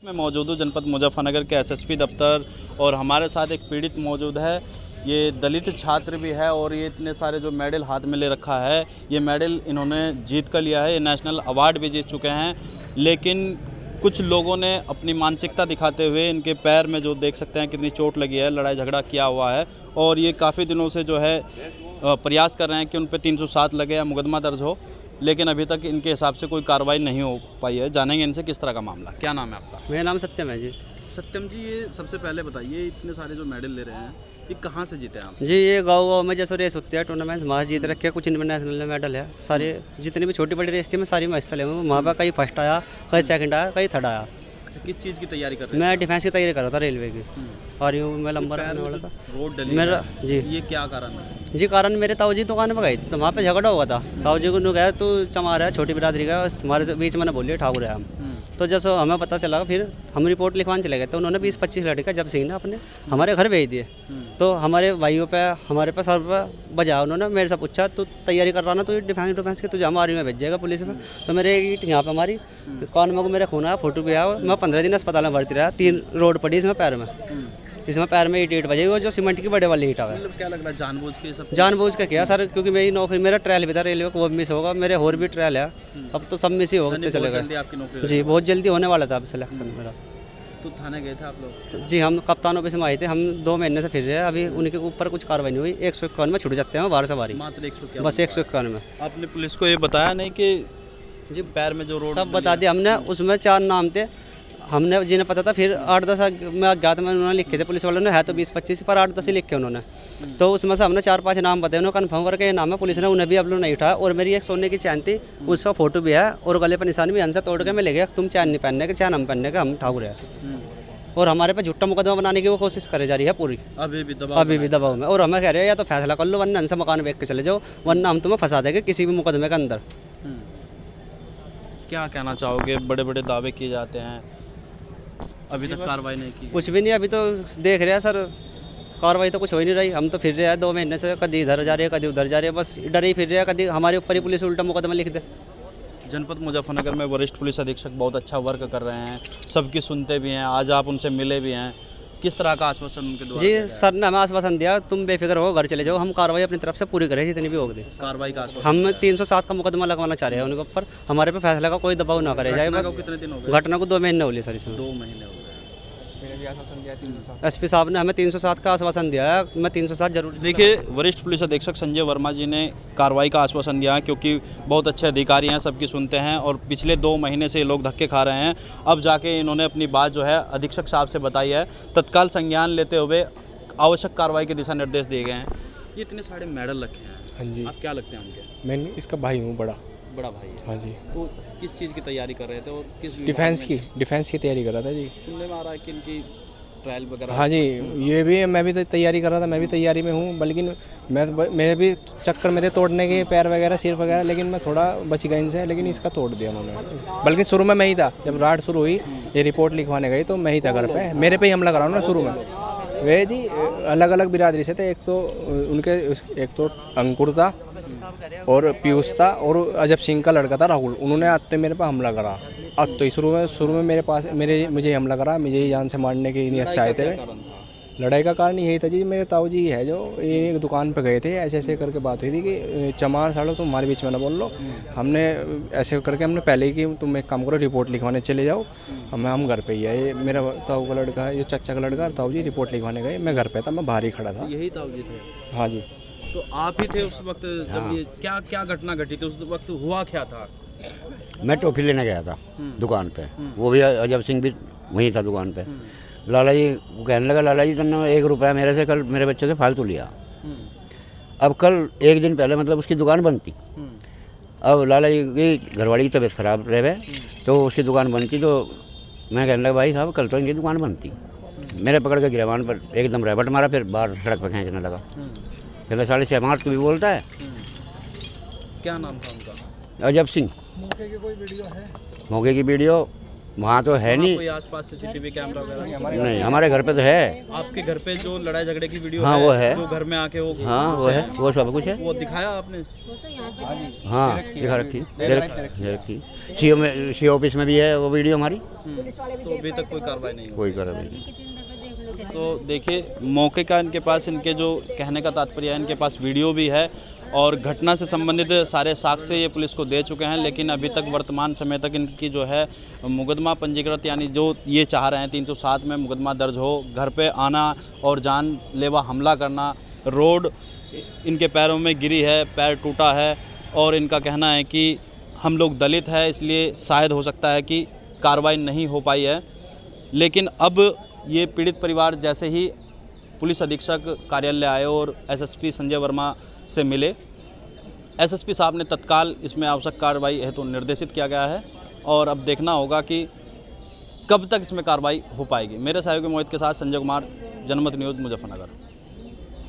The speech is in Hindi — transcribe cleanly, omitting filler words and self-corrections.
मैं मौजूद हूँ जनपद मुजफ्फरनगर के एसएसपी दफ्तर और हमारे साथ एक पीड़ित मौजूद है। ये दलित छात्र भी है और ये इतने सारे जो मेडल हाथ में ले रखा है, ये मेडल इन्होंने जीत कर लिया है। ये नेशनल अवार्ड भी जीत चुके हैं, लेकिन कुछ लोगों ने अपनी मानसिकता दिखाते हुए इनके पैर में जो देख सकते हैं कितनी चोट लगी है, लड़ाई झगड़ा किया हुआ है और ये काफ़ी दिनों से जो है प्रयास कर रहे हैं कि उन पे 307 लगे या मुकदमा दर्ज हो, लेकिन अभी तक इनके हिसाब से कोई कार्रवाई नहीं हो पाई है। जानेंगे इनसे किस तरह का मामला। क्या नाम है आपका? मेरा नाम सत्यम है जी। सत्यम जी, ये सबसे पहले बताइए, इतने सारे जो मेडल ले रहे हैं ये कहाँ से जीते हैं आप? जी ये गाँव में जैसे रेस होती है, टूर्नामेंट वहाँ जीत रखे, कुछ इनमें नेशनल मेडल है। सारे जितनी भी छोटी बड़ी रेस थी मैं सारी में हिस्सा ले वहाँ पर कहीं फर्स्ट आया, कहीं सेकंड आया, कहीं थर्ड आया। अच्छा, किस चीज़ की तैयारी कर रहे हैं? मैं डिफेंस की तैयारी कर रहा था, रेलवे की, और यूँ मैं लंबा रहने वाला था। रोड डली मेरा है, जी ये क्या कारण है? जी कारण मेरे ताऊ जी दुकान पर गई थी तो वहाँ पे झगड़ा हुआ था। ताऊ जी को गया तू चमार है, छोटी बिरादरी का, हमारे बीच में बोलिए ठाकुर है हम। तो जैसे हमें पता चला फिर हम रिपोर्ट लिखवाने चले गए। तो उन्होंने 20-25 लड़के जब सिंह ने अपने हमारे घर भेज दिए। तो हमारे भाइयों पे हमारे पे सर पे बजा। उन्होंने मेरे से पूछा तू तैयारी कर रहा ना, तू डिफेंस की तुझे हम आर्मी में भेज जाएगा पुलिस में। तो मेरे ईंट यहाँ पे हमारी कान में को मेरे खून आया, फोटो भी आया। मैं 15 दिन अस्पताल में भर्ती रहा। 3 रोड पड़ी इसमें पैर में, इसमें पैर में ईट बजेगी, वो जो सीमेंट की बड़े वाली ईट है। मतलब क्या लग रहा है जानबूझ के सब? जानबूझ के किया सर, क्योंकि मेरी नौकरी, मेरा ट्रायल भी था रेलवे का, वो मिस होगा। मेरे और भी ट्रायल है, अब तो सब मिस ही होगा। चलेगा आपकी नौकरी? जी बहुत जल्दी होने वाला था अब सिलेक्शन मेरा। तो थाने गए थे आप लोग? जी हम कप्तान ऑफिस में आए थे। हम 2 महीने से फिर रहे हैं, अभी उनके ऊपर कुछ कार्रवाई नहीं हुई। 151 में छूट जाते हैं बाहर से बारी, मात्र 100? बस 151 में। आपने पुलिस को ये बताया नहीं कि जी पैर में जो रोड? सब बता दिया हमने। उसमें 4 नाम थे, हमने जिन्हें पता था। फिर 8-10 में अज्ञात में उन्होंने लिखे थे पुलिस वालों ने, है तो 20-25 पर 8-10 ही लिखे उन्होंने। तो उसमें से हमने 4-5 नाम बताए, उन्होंने कन्फर्म करके ये नाम है। पुलिस ने उन्हें भी अब लोग नहीं उठाया। और मेरी एक सोने की चैन थी, उसका फोटो भी है और गले पर निशान भी हमसे तोड़ के मैं ले गया। तुम चैन नहीं पहनने के, चैन हम पहनने के, हम ठाकुर है। और हमारे पे झूठा मुकदमा बनाने की वो कोशिश करे जा रही है पूरी, अभी भी दबाव में। और हमें कह रहे हैं या तो फैसला कर लो, वरना हमसे मकान बेच के चले जाओ, वरना हम तुम्हें फंसा देंगे किसी भी मुकदमे के अंदर। क्या कहना चाहोगे? बड़े बड़े दावे किए जाते हैं, अभी तक कार्रवाई नहीं की? कुछ भी नहीं, अभी तो देख रहे हैं सर, कार्रवाई तो कुछ हो ही नहीं रही। हम तो फिर रहे हैं 2 महीने से, कभी इधर जा रहे हैं कभी उधर जा रहे हैं, बस डर ही फिर रहे हैं, कभी हमारे ऊपर ही पुलिस उल्टा मुकदमा लिख दे। जनपद मुजफ्फरनगर में वरिष्ठ पुलिस अधीक्षक बहुत अच्छा वर्क कर रहे हैं, सबकी सुनते भी हैं। आज आप उनसे मिले भी हैं, किस तरह का आश्वासन उनके द्वारा? जी सर ने हमें आश्वासन दिया, तुम बेफिक्र हो, घर चले जाओ, हम कार्रवाई अपनी तरफ से पूरी करें जितनी भी होगी। कार्रवाई का आश्वासन? हम 307 का मुकदमा लगवाना चाह रहे हैं उनके ऊपर, हमारे पे फैसला का कोई दबाव ना करे जाए। बस कितने दिन हो गए घटना को? 2 महीने हो गए सर इसमें। 2 महीने हो गए। एसपी साहब ने हमें 307 का आश्वासन दिया है, मैं 307 जरूर। देखिए, वरिष्ठ पुलिस अधीक्षक संजय वर्मा जी ने कार्रवाई का आश्वासन दिया है, क्योंकि बहुत अच्छे अधिकारी हैं, सबकी सुनते हैं और पिछले 2 महीने से ये लोग धक्के खा रहे हैं। अब जाके इन्होंने अपनी बात जो है अधीक्षक साहब से बताई है। तत्काल संज्ञान लेते हुए आवश्यक कार्रवाई के दिशा निर्देश दिए गए हैं। ये इतने सारे मेडल रखे हैं, हाँ जी, आप क्या लगते हैं उनके? मैं इसका भाई हूँ, बड़ा भाई है। हाँ जी। तो किस चीज़ की तैयारी कर रहे थे और किस डिफेंस की तैयारी कर रहा था जी। सुनने में आ रहा है कि इनकी ट्रायल वगैरह? हाँ जी, ये भी मैं भी तैयारी कर रहा था, मैं भी तैयारी में हूँ। बल्कि मेरे भी चक्कर में थे तोड़ने के, पैर वगैरह, सिर वगैरह, लेकिन मैं थोड़ा बच गया इनसे। लेकिन इसका तोड़ दिया उन्होंने। बल्कि शुरू में मैं ही था, जब राड शुरू हुई, ये रिपोर्ट लिखवाने गई तो मैं ही था घर पे, मेरे पे ही हमला करा उन्होंने शुरू में। वे जी अलग अलग बिरादरी से थे। एक तो अंकुर था और पीयूष था और अजब सिंह का लड़का था राहुल। उन्होंने आते मेरे पे हमला करा। अब तो शुरू में मेरे पास मुझे हमला करा, मुझे ही जान से मारने की नीयत से आए थे। लड़ाई का कारण यही था जी, मेरे ताऊ जी है जो एक दुकान पे गए थे, ऐसे करके बात हुई थी कि चमार साड़ो तुम हमारे बीच में ना बोल लो। हमने ऐसे करके हमने पहले ही कि तुम एक काम करो, रिपोर्ट लिखवाने चले जाओ। हम घर पे ही है। ये मेरा ताऊ का लड़का है, ये चाचा का लड़का, ताऊ जी रिपोर्ट लिखवाने गए। मैं घर पे था, मैं बाहर ही खड़ा था। यही ताऊ जी थे? हाँ जी। तो आप ही थे उस वक्त जब ये क्या घटना घटी थी? उस वक्त हुआ क्या था? मैं टॉफी लेने गया था दुकान पे, वो भी अजब सिंह भी वहीं था दुकान पे। लाला जी वो कहने लगा, लाला जी तुमने 1 रुपया मेरे से कल मेरे बच्चे से फालतू लिया। अब कल 1 दिन पहले मतलब उसकी दुकान बंद थी। अब लाला जी की घरवाली की तबीयत ख़राब रहे, तो उसकी दुकान बंद थी। तो मैं कहने लगा, भाई साहब कल तो इनकी दुकान बंद थी। मेरे पकड़ के गिरवान पर एकदम रैबट मारा, फिर बाहर सड़क पर खींचने लगा। पहले 6:30 मार्च को भी बोलता है। क्या नाम था उनका? अजब सिंह। मौके की कोई वीडियो है? मौके की वीडियो वहाँ तो है नहीं। कोई आसपास सीसीटीवी कैमरा वगैरह? नहीं, हमारे घर पे तो है। आपके घर पे जो लड़ाई झगड़े की वीडियो हाँ, वो है। जो घर में आके वो, हाँ वो है, वो सब कुछ है। वो दिखाया आपने? हाँ दिखा रखी, दे रखी। सी ऑफिस में भी है वो वीडियो हमारी। तो अभी तक कोई कार्रवाई नहीं हुई? कोई कार्रवाई नहीं। तो देखिए, मौके का इनके पास, इनके जो कहने का तात्पर्य है, इनके पास वीडियो भी है और घटना से संबंधित सारे साक्ष्य ये पुलिस को दे चुके हैं, लेकिन अभी तक वर्तमान समय तक इनकी जो है मुकदमा पंजीकृत, यानी जो ये चाह रहे हैं 307 में मुकदमा दर्ज हो, घर पे आना और जानलेवा हमला करना, रोड इनके पैरों में गिरी है, पैर टूटा है और इनका कहना है कि हम लोग दलित हैं इसलिए शायद हो सकता है कि कार्रवाई नहीं हो पाई है। लेकिन अब ये पीड़ित परिवार जैसे ही पुलिस अधीक्षक कार्यालय आए और एसएसपी संजय वर्मा से मिले, एसएसपी साहब ने तत्काल इसमें आवश्यक कार्रवाई हेतु निर्देशित किया गया है और अब देखना होगा कि कब तक इसमें कार्रवाई हो पाएगी। मेरे सहयोगी मोहित के साथ संजय कुमार, जनमत न्यूज़, मुजफ्फरनगर।